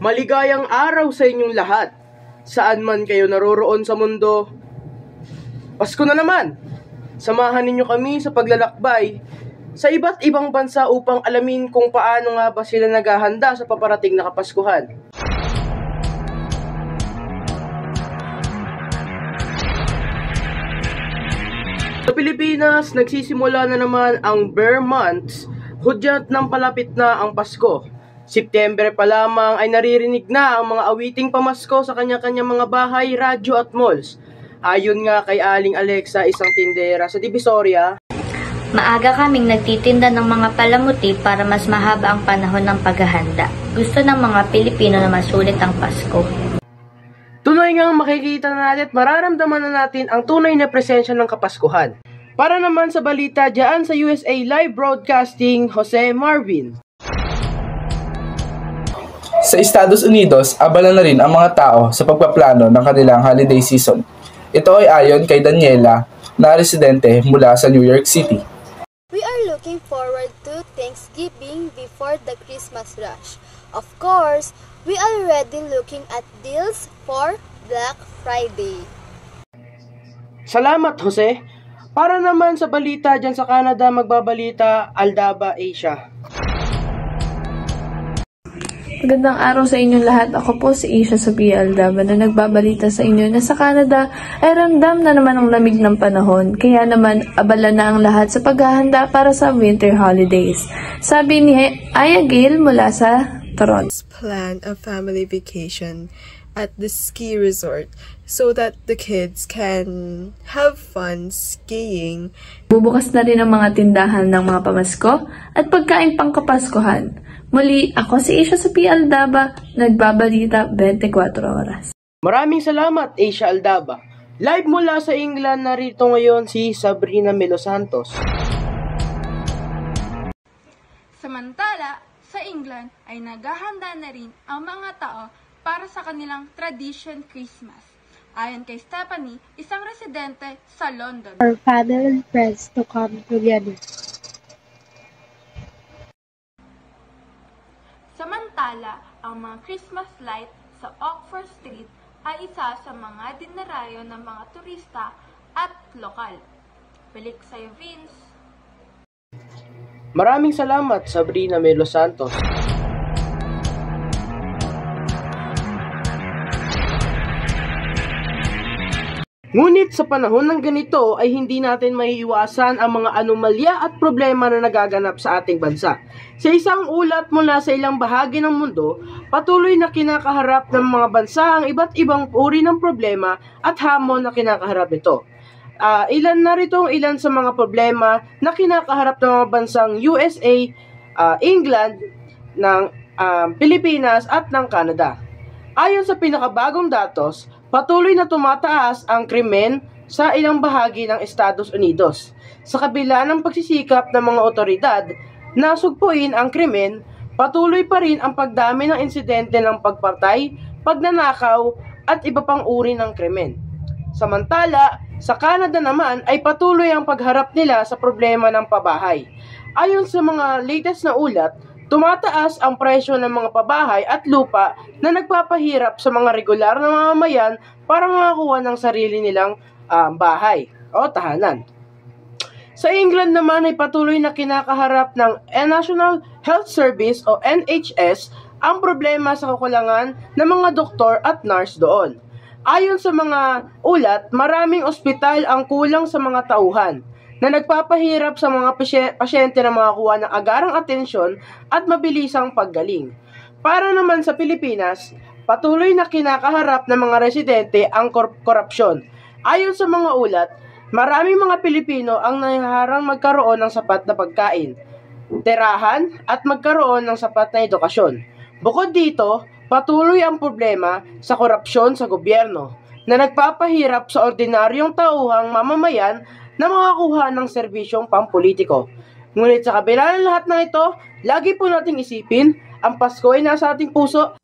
Maligayang araw sa inyong lahat. Saan man kayo naroroon sa mundo, Pasko na naman! Samahan ninyo kami sa paglalakbay sa iba't ibang bansa upang alamin kung paano nga ba sila naghahanda sa paparating na Kapaskuhan. Sa Pilipinas, nagsisimula na naman ang Bear Months, hudyat ng palapit na ang Pasko. September pa lamang ay naririnig na ang mga awiting pamasko sa kanya-kanyang mga bahay, radyo at malls. Ayon nga kay Aling Alexa, isang tindera sa Divisoria, maaga kaming nagtitinda ng mga palamuti para mas mahaba ang panahon ng paghahanda. Gusto ng mga Pilipino na masulit ang Pasko. Tunay ngang makikita na natin at mararamdaman na natin ang tunay na presensya ng Kapaskuhan. Para naman sa balita dyan sa USA Live Broadcasting, Jose Marvin. Sa Estados Unidos, abala na rin ang mga tao sa pagpaplano ng kanilang holiday season. Ito ay ayon kay Daniela, na residente mula sa New York City. We are looking forward to Thanksgiving before the Christmas rush. Of course, we are already looking at deals for Black Friday. Salamat, Jose. Para naman sa balita dyan sa Canada, magbabalita Aldaba Asia. Magandang araw sa inyong lahat. Ako po si Asia Sophia Aldaba na nagbabalita sa inyo na sa Canada ay ramdam na naman ang lamig ng panahon. Kaya naman abala na ang lahat sa paghahanda para sa winter holidays. Sabi ni Aya Gale mula sa Toronto. Plan a family vacation at the ski resort so that the kids can have fun skiing. Bubukas na rin ang mga tindahan ng mga pamasko at pagkain pang Kapaskuhan. Muli, ako si Asia Sophia Aldaba, nagbabalita 24 oras. Maraming salamat, Asia Aldaba. Live mula sa England, narito ngayon si Sabrina Melo Santos. Samantala, sa England ay naghahanda na rin ang mga tao para sa kanilang tradition Christmas. Ayon kay Stephanie, isang residente sa London. For family and friends to come together. Samantala, ang mga Christmas light sa Oxford Street ay isa sa mga dinarayo ng mga turista at lokal. Balik sa'yo, Vince. Maraming salamat, Sabrina Melo Santos. Ngunit sa panahon ng ganito ay hindi natin maiiwasan ang mga anomalya at problema na nagaganap sa ating bansa. Sa isang ulat mula sa ilang bahagi ng mundo, patuloy na kinakaharap ng mga bansa ang iba't ibang uri ng problema at hamon na kinakaharap nito. Ilan sa mga problema na kinakaharap ng mga bansang USA, England, ng Pilipinas at ng Canada. Ayon sa pinakabagong datos, patuloy na tumataas ang krimen sa ilang bahagi ng Estados Unidos. Sa kabila ng pagsisikap ng mga otoridad na sugpuin ang krimen, patuloy pa rin ang pagdami ng insidente ng pagpatay, pagnanakaw at iba pang uri ng krimen. Samantala, sa Canada naman ay patuloy ang pagharap nila sa problema ng pabahay. Ayon sa mga latest na ulat, tumataas ang presyo ng mga pabahay at lupa na nagpapahirap sa mga regular na mamamayan para makakuha ng sarili nilang bahay o tahanan. Sa England naman ay patuloy na kinakaharap ng National Health Service o NHS ang problema sa kakulangan ng mga doktor at nurse doon. Ayon sa mga ulat, maraming ospital ang kulang sa mga tauhan na nagpapahirap sa mga pasyente na makakuha ng agarang atensyon at mabilisang paggaling. Para naman sa Pilipinas, patuloy na kinakaharap ng mga residente ang korupsyon. Ayon sa mga ulat, maraming mga Pilipino ang nahiharang magkaroon ng sapat na pagkain, tirahan at magkaroon ng sapat na edukasyon. Bukod dito, patuloy ang problema sa korupsyon sa gobyerno na nagpapahirap sa ordinaryong tauhang mamamayan na makakuha ng serbisyong pampolitiko. Ngunit sa kabila ng lahat ng ito, lagi po nating isipin, ang Pasko ay nasa ating puso